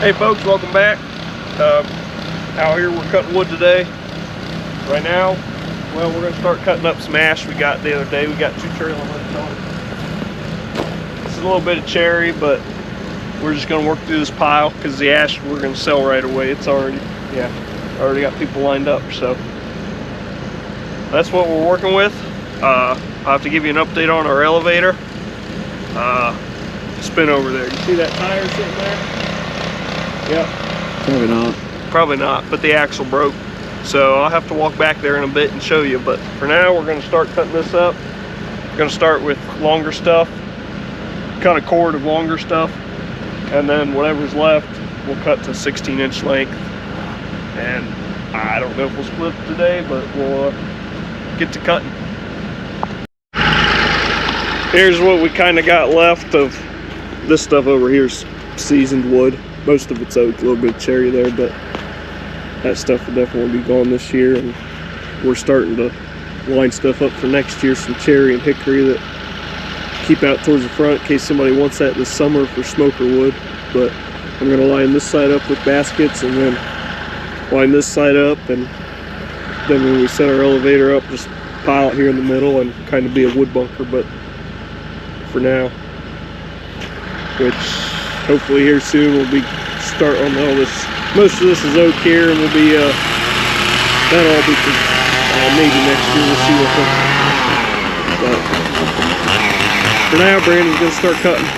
Hey folks, welcome back. Out here we're cutting wood today. Right now, well, we're going to start cutting up some ash we got the other day. We got 2 trailer limbs on it. It's a little bit of cherry, but we're just going to work through this pile because the ash we're going to sell right away. It's already got people lined up, so that's what we're working with. I'll have to give you an update on our elevator. Spin over there. You see that tire sitting there? Yep. Probably not. Probably not, but the axle broke. So I'll have to walk back there in a bit and show you. But for now, we're going to start cutting this up. We're going to start with longer stuff, cut a cord of longer stuff, and then whatever's left, we'll cut to 16-inch length. And I don't know if we'll split today, but we'll get to cutting. Here's what we kind of got left of this stuff over here is seasoned wood. Most of it's oak, a little bit of cherry there, but that stuff will definitely be gone this year. And we're starting to line stuff up for next year, some cherry and hickory that keep out towards the front in case somebody wants that this summer for smoker wood. But I'm going to line this side up with baskets and then line this side up, and then when we set our elevator up, just pile it here in the middle and kind of be a wood bunker. But for now, which hopefully here soon we'll be start on all this. Most of this is oak here, and we'll be that'll all be for maybe next year. We'll see what comes. But for now, Brandon's gonna start cutting.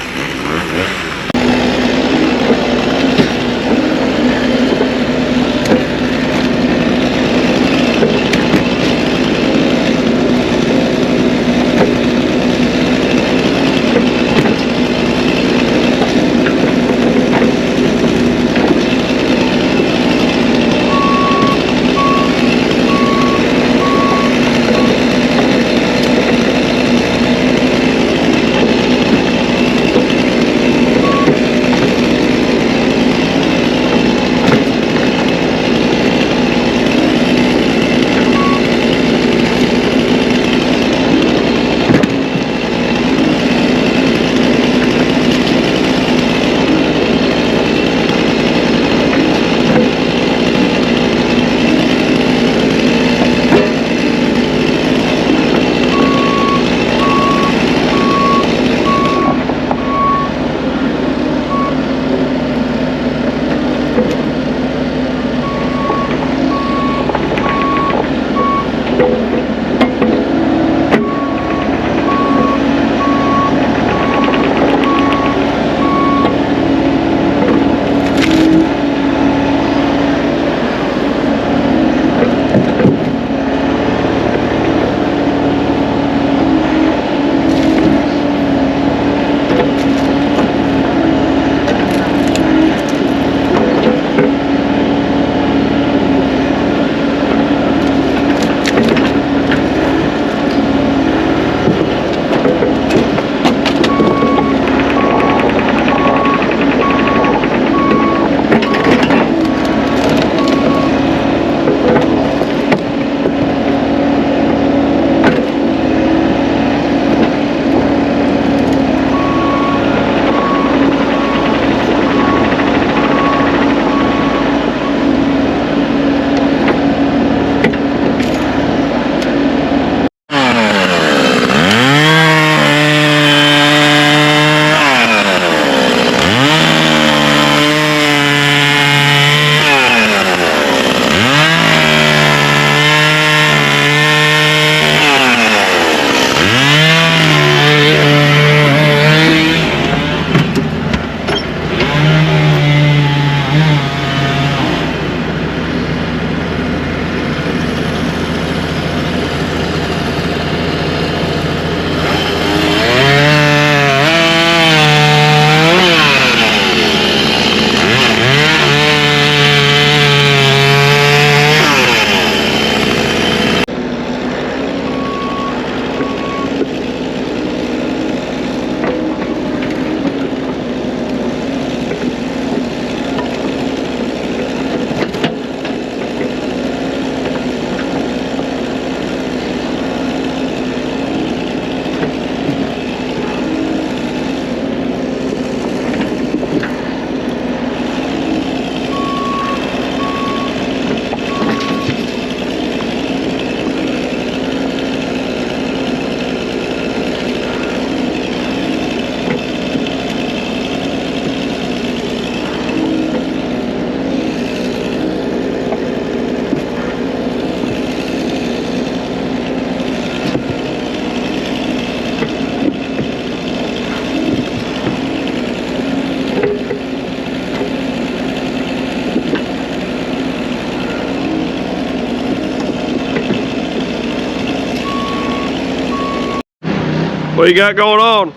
What you got going on?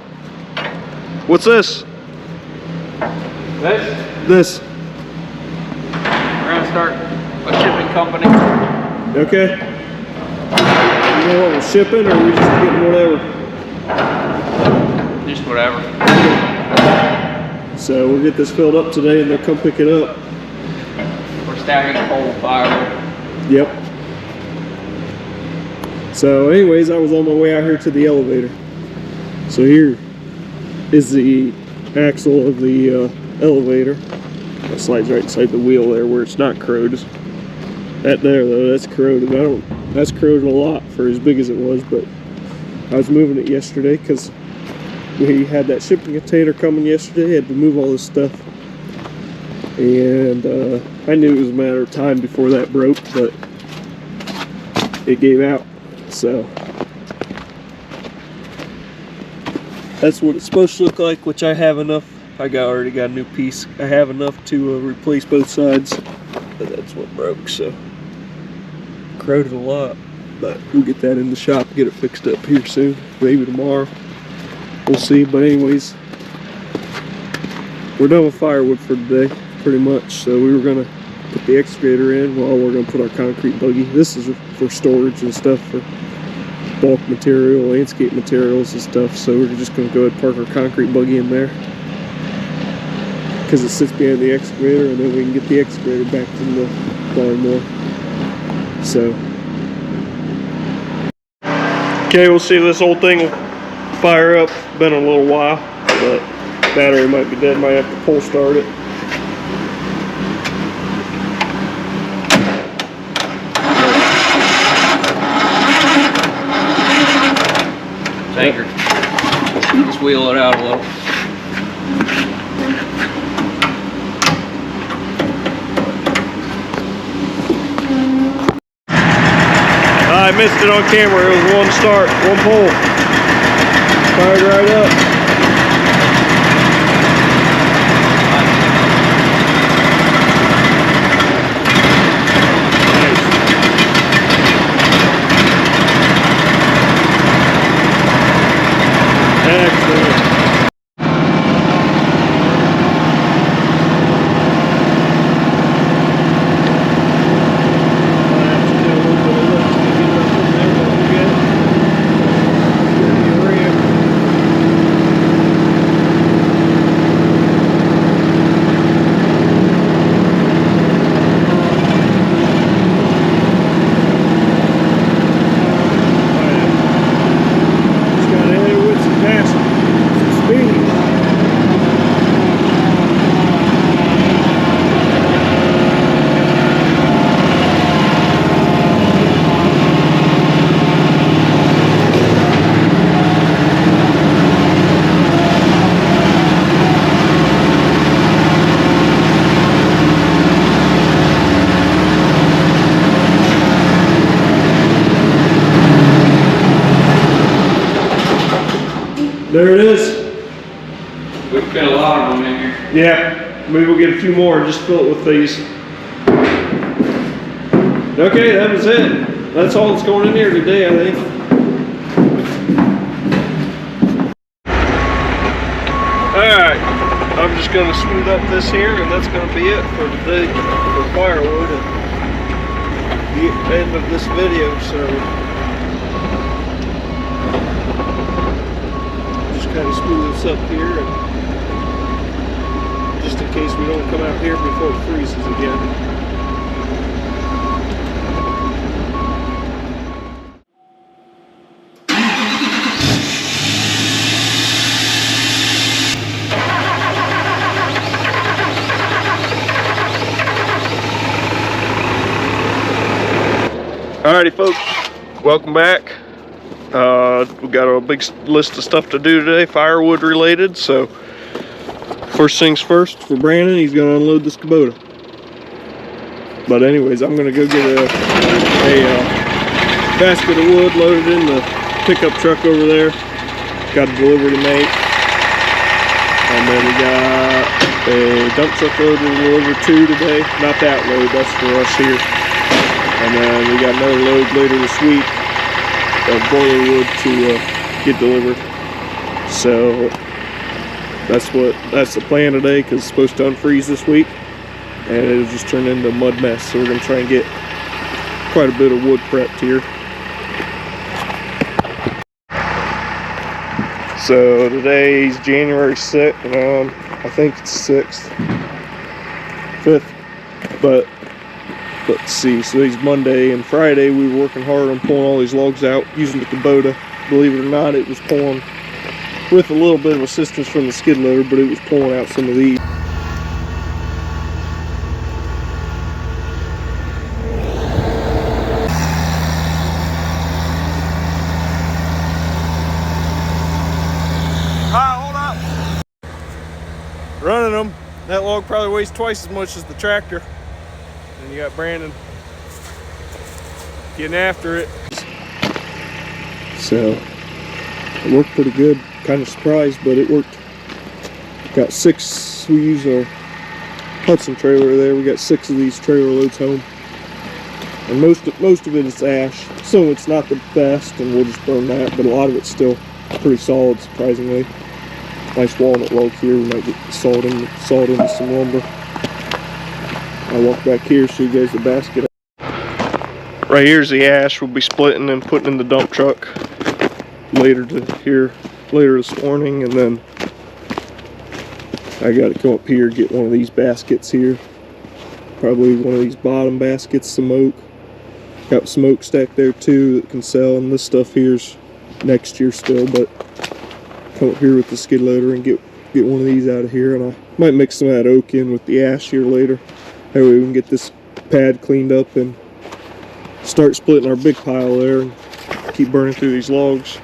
What's this? This. We're gonna start a shipping company. Okay. You know what we're shipping, or are we just getting whatever? Just whatever. So we'll get this filled up today and they'll come pick it up. We're stacking coal firewood. Yep. So anyways, I was on my way out here to the elevator. So here is the axle of the elevator. It slides right inside the wheel there where it's not corroded. That there though, that's corroded. That's corroded a lot for as big as it was, but I was moving it yesterday because we had that shipping container coming yesterday. I had to move all this stuff. And I knew it was a matter of time before that broke, but it gave out. So that's what it's supposed to look like, which I have enough. I already got a new piece. I have enough to replace both sides, but that's what broke. So corroded a lot, but we'll get that in the shop, get it fixed up here soon, maybe tomorrow. We'll see. But anyways, we're done with firewood for today, pretty much. So we were gonna put the excavator in while we're gonna put our concrete buggy. This is for storage and stuff, for bulk material, landscape materials and stuff. So we're just gonna go ahead and park our concrete buggy in there because it sits behind the excavator, and then we can get the excavator back to the barn more. So okay, we'll see if this old thing will fire up. Been a little while, but battery might be dead. Might have to pull start it. Anchor. Just wheel it out a little. I missed it on camera. It was one start, one pull. Fired right up. Excellent. There it is. We can fit a lot of them in here. Yeah, maybe we'll get a few more and just fill it with these. Okay, that was it. That's all that's going in here today, I think. Alright, I'm just going to smooth up this here, and that's going to be it for today for firewood and the end of this video. So kind of smooth this up here, and just in case we don't come out here before it freezes again. Alrighty folks, welcome back. We got a big list of stuff to do today, firewood related. So first things first for Brandon, he's gonna unload this Kubota. But anyways, I'm gonna go get a basket of wood loaded in the pickup truck over there. Got a delivery to make. And then we got a dump truck load to deliver to today. Not that load, that's for us here. And then we got another load later this week of boiler wood to get delivered. So that's the plan today, because it's supposed to unfreeze this week, and it'll just turn into a mud mess. So we're gonna try and get quite a bit of wood prepped here. So today's January 6th, I think it's 6th, 5th, but let's see. So today's Monday, and Friday we were working hard on pulling all these logs out using the Kubota. Believe it or not, it was pulling with a little bit of assistance from the skid loader, but it was pulling out some of these. Hold up. Running them. That log probably weighs twice as much as the tractor. And you got Brandon getting after it. So it worked pretty good. Kind of surprised, but it worked. Got 6. We use a Hudson trailer there. We got 6 of these trailer loads home, and most of it is ash. So it's not the best, and we'll just burn that. But a lot of it's still pretty solid, surprisingly. Nice walnut log here. We might get sawed into some lumber. I'll walk back here, show you guys the basket. Right here's the ash we'll be splitting and putting in the dump truck later this morning, and then I got to come up here, get one of these baskets here, probably one of these bottom baskets, some oak. Got smoke stacked there too that can sell, and this stuff here's next year still, but come up here with the skid loader and get one of these out of here, and I might mix some of that oak in with the ash here later. That way we can get this pad cleaned up and start splitting our big pile there and keep burning through these logs.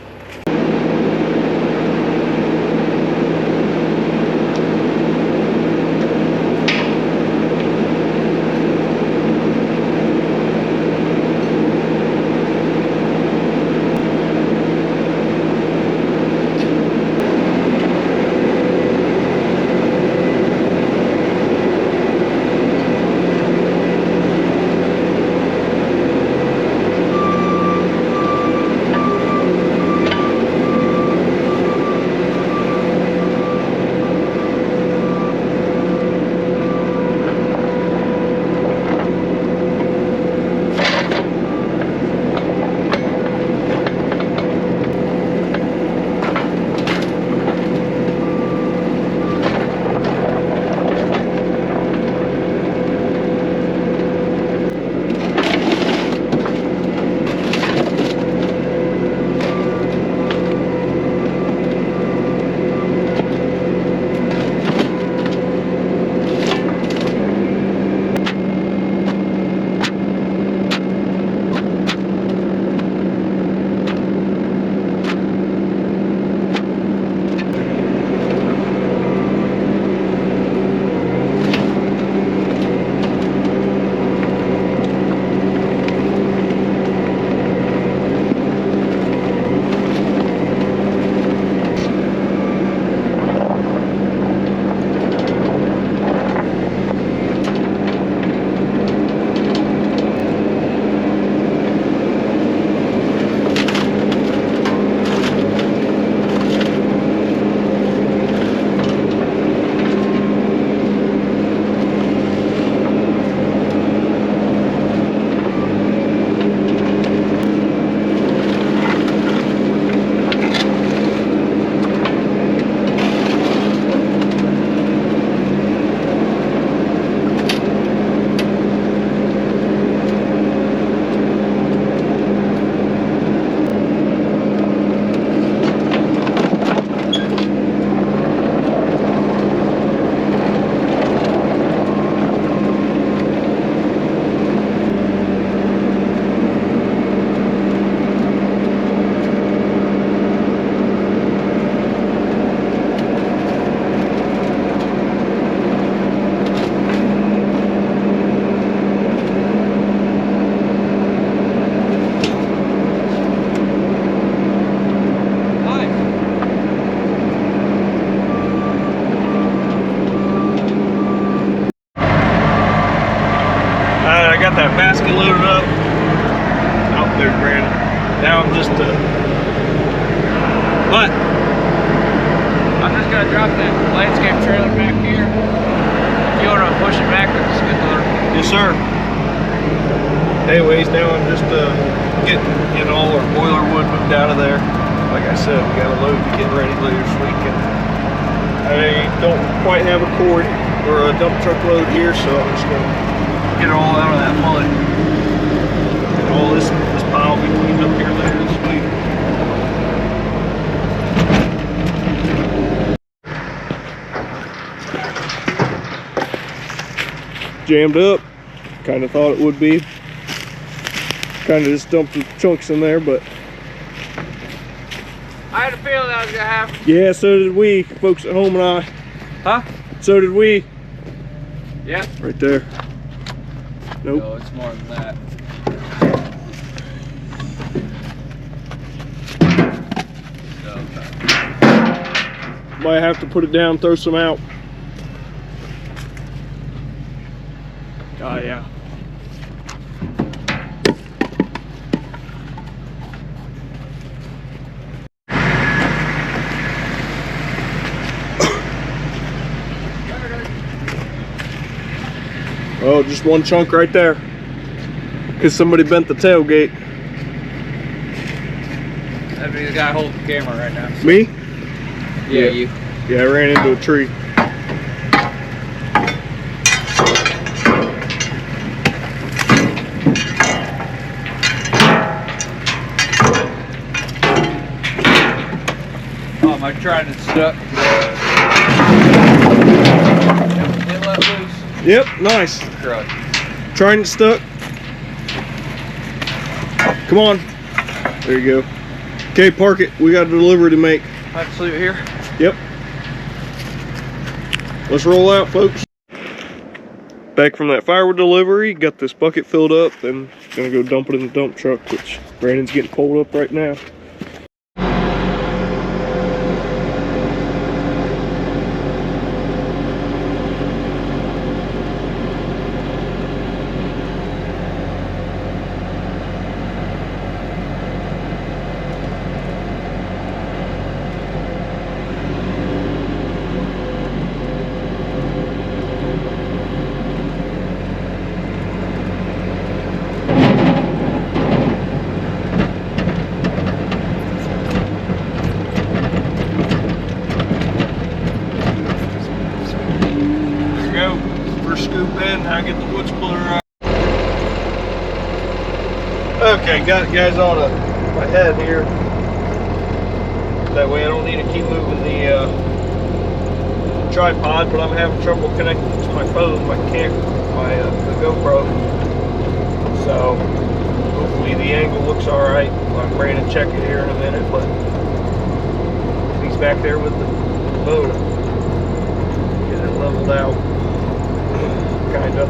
got that basket loaded up out there, Brandon. Now I'm just but I'm just gonna drop that landscape trailer back here. If you wanna push it back, that's a good loader. Yes, sir. Anyways, now I'm just getting all our boiler wood moved out of there. Like I said, we got a load to get ready later this weekend. I don't quite have a cord or a dump truck load here, so I'm just gonna get it all out of that mud. And all this pile will be cleaned up here later this week. Jammed up, kind of thought it would be. Kind of just dumped the chunks in there, but I had a feeling that was gonna happen. yeah, so did we, folks at home and I. Huh? So did we. Yeah. Right there. Nope. No, it's more than that. Might have to put it down, throw some out. Oh yeah. Oh, just one chunk right there. Because somebody bent the tailgate. That'd be the guy holding the camera right now. Me? Yeah, you. Yeah, I ran into a tree. Oh, my trident stuck. It let loose. Yep, nice. Crud. Trident stuck. Come on. There you go. Okay, park it. We got a delivery to make. I have to leave it here. Yep. Let's roll out, folks. Back from that firewood delivery, got this bucket filled up, then gonna go dump it in the dump truck, which Brandon's getting pulled up right now. I get the wood splitter out. Okay, got it, guys, on my head here. That way I don't need to keep moving the tripod, but I'm having trouble connecting to my phone, my the GoPro. So hopefully the angle looks all right. I'm ready to check it here in a minute, but he's back there with the boat. Get it leveled out. Kind of.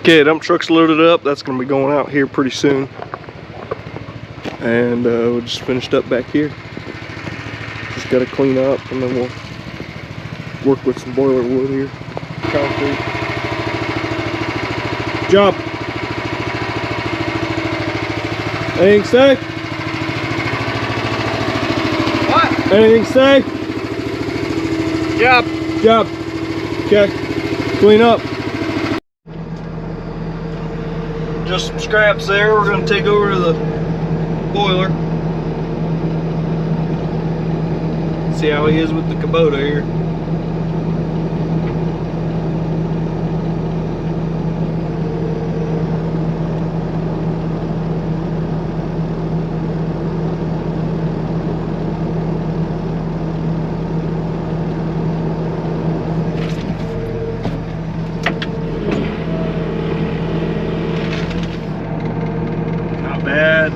Okay, dump truck's loaded up. That's gonna be going out here pretty soon. And we'll just finished up back here. Just gotta clean up and then we'll work with some boiler wood here. Concrete. Job. Anything to say? What? Anything to say? Job. Job. Okay. Clean up. Just some scraps there. We're gonna take over to the boiler. See how he is with the Kubota here. Not bad.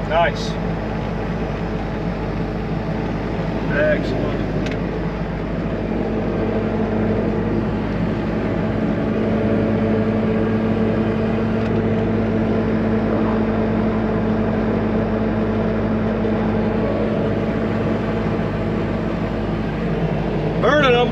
Nice. Excellent. Burning them.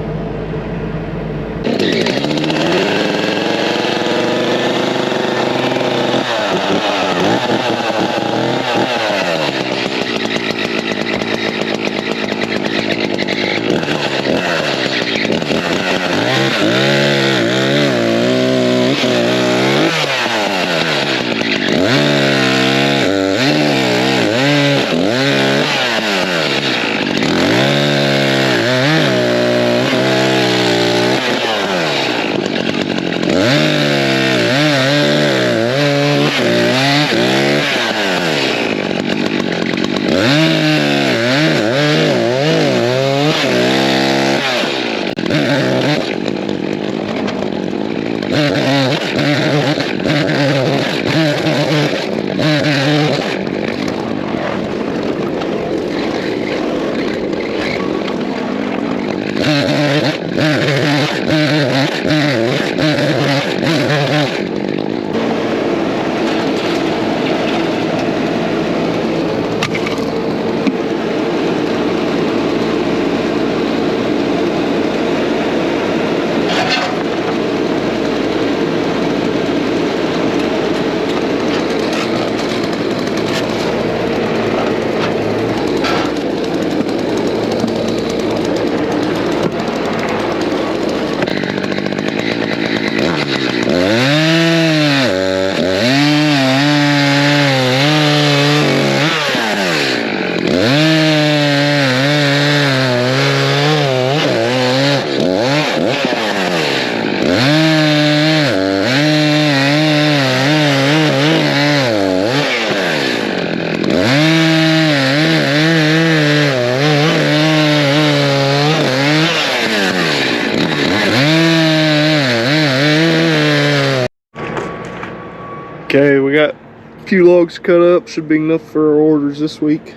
Okay, we got a few logs cut up. Should be enough for our orders this week.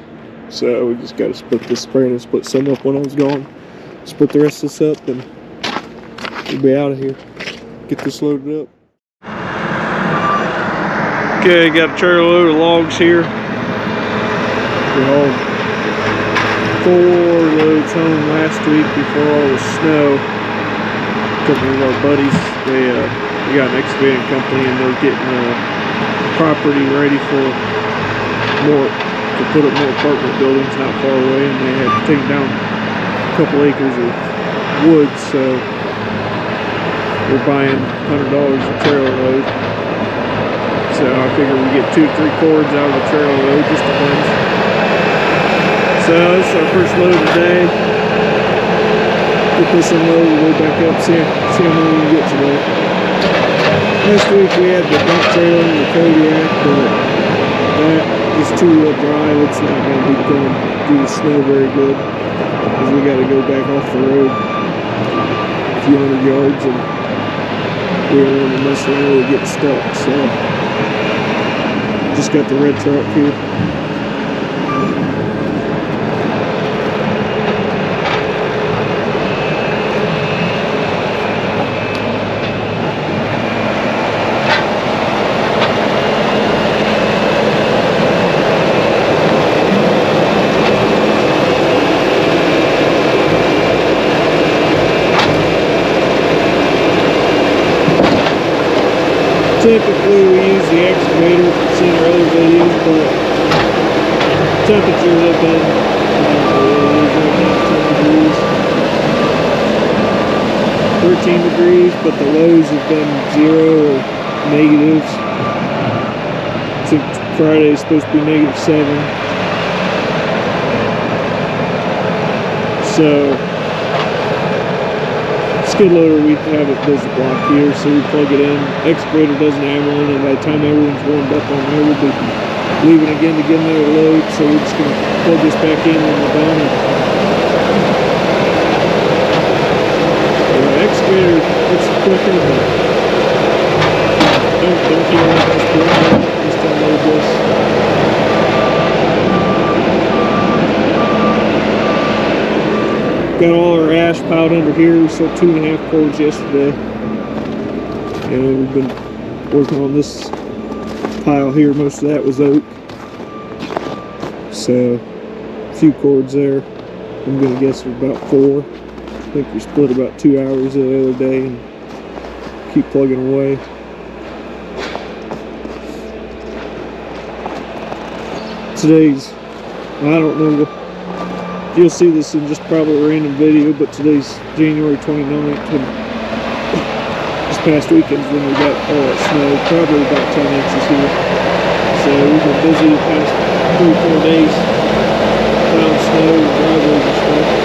So we just got to split this spray and split some up when I was gone. Split the rest of this up and we'll be out of here. Get this loaded up. Okay, got a trailer load of logs here. We hauled 4 loads home last week before all the snow. A couple of our buddies, we got an excavating company and they're getting property ready for to put up more apartment buildings not far away, and they had taken down a couple acres of wood, so we're buying $100 a trailer load. So I figure we get 2 to 3 cords out of the trailer load, just depends. So this is our first load today. Get this unloaded, go back up, see how many we can get today. Last week we had the dump trailer and the Kodiak, but that is two-wheel drive. It's not going to be going through the snow very good because we got to go back off the road a few hundred yards, and we don't want to mess around and get stuck. So just got the red truck here. Typically we use the excavator for seeing our other videos, but temperatures have been right now 10 degrees, 13 degrees, but the lows have been 0 or negatives. So Friday is supposed to be -7. So skid loader, we have it does the block here, so we plug it in. Excavator doesn't have one, and by the time everyone's warmed up on there, we'll be leaving again to get another load. So we're just gonna plug this back in when we're done. The excavator, it's quicker, but don't feel like this quick. Just unload this. Got all our ash piled under here. We sold 2.5 cords yesterday, and we've been working on this pile here. Most of that was oak, so a few cords there. I'm gonna guess about 4. I think we split about 2 hours the other day and keep plugging away. Today's, I don't know, you'll see this in just probably a random video, but today's January 29th, and this past weekend's when we got all that snow, probably about 10 inches here. So we've been busy the past 3-4 days, plowing snow and driveways and stuff.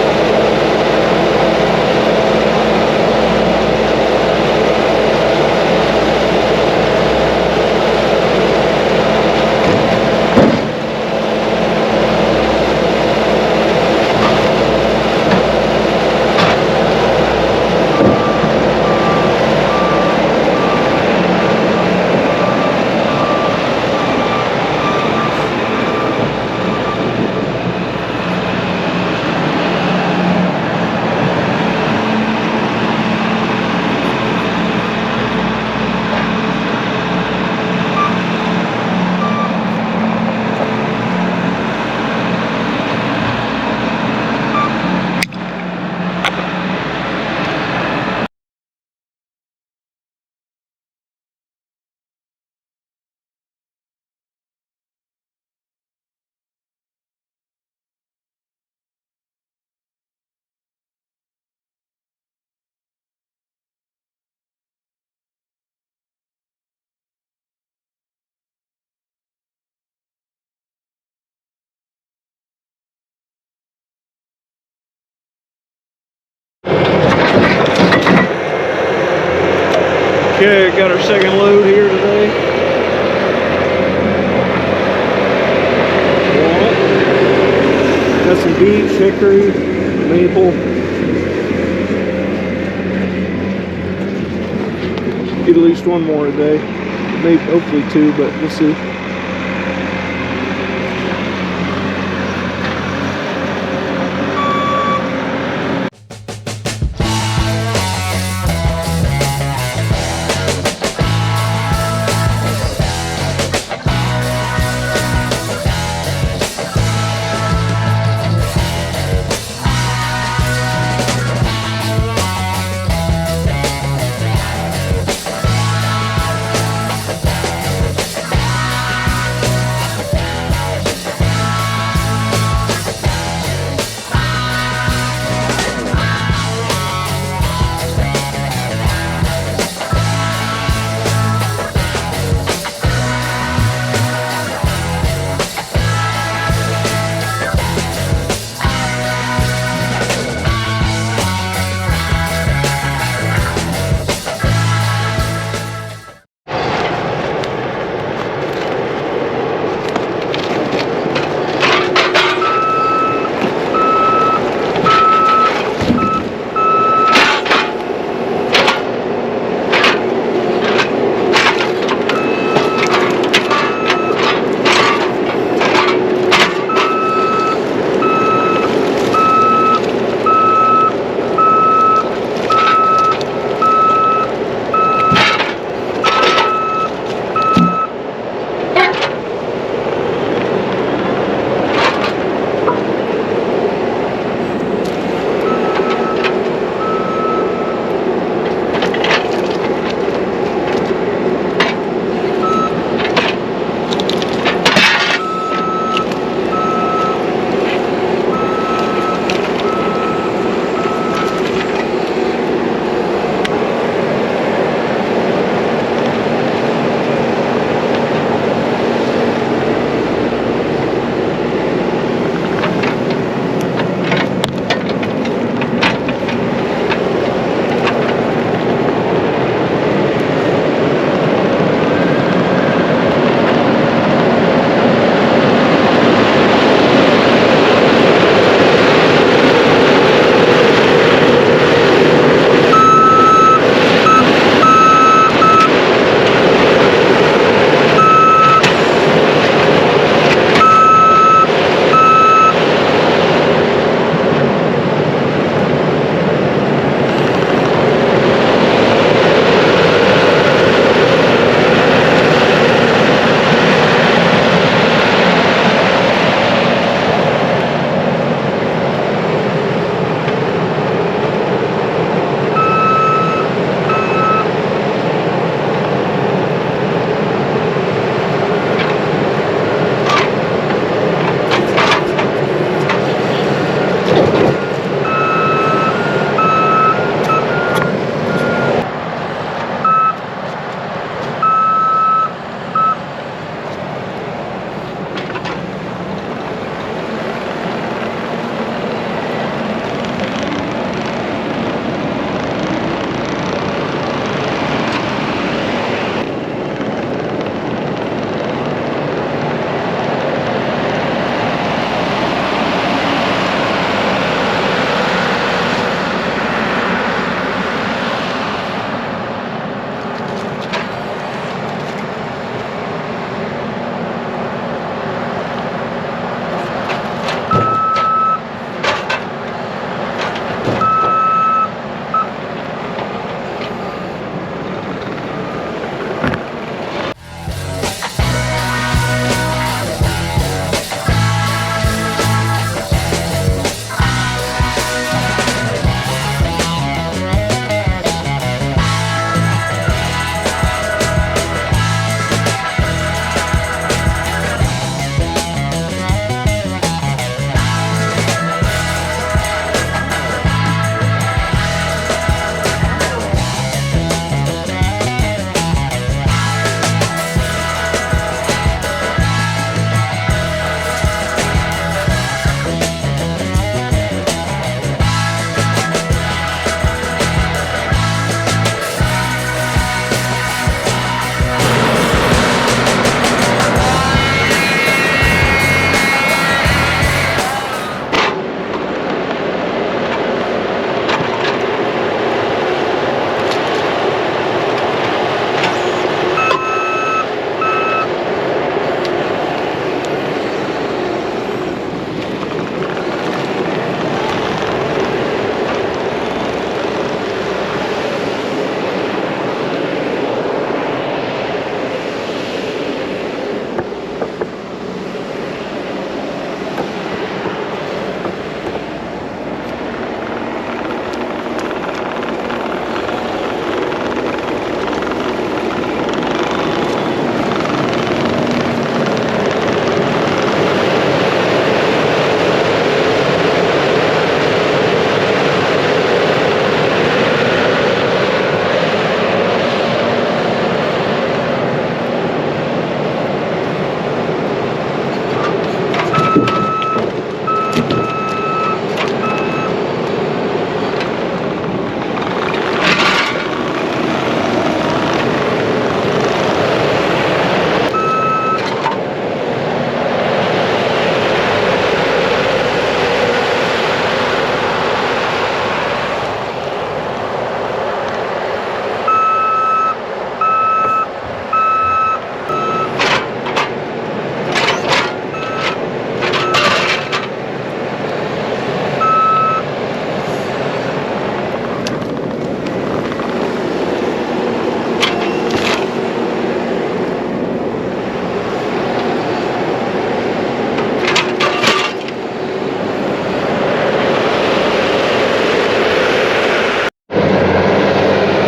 Okay, got our second load here today. Got some beech, hickory, maple. Get at least one more today. Maybe, hopefully 2, but we'll see.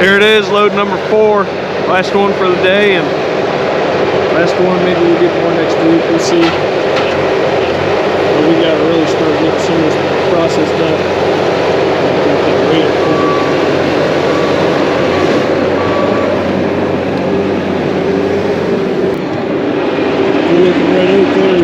Here it is, load number 4. Last one for the day, and last one. Maybe we'll get more next week. We'll see. But we gotta really start getting some of this processed up. Got that rate going. Good looking red oak there.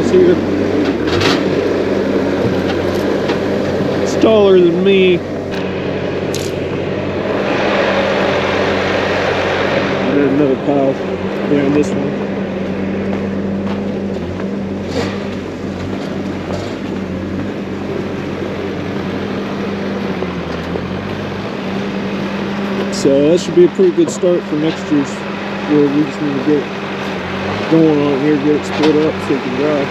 Here. It's taller than me. There's another pile behind this one. So that should be a pretty good start for next year's. Where we just need to get going on here, get it split up so it can dry.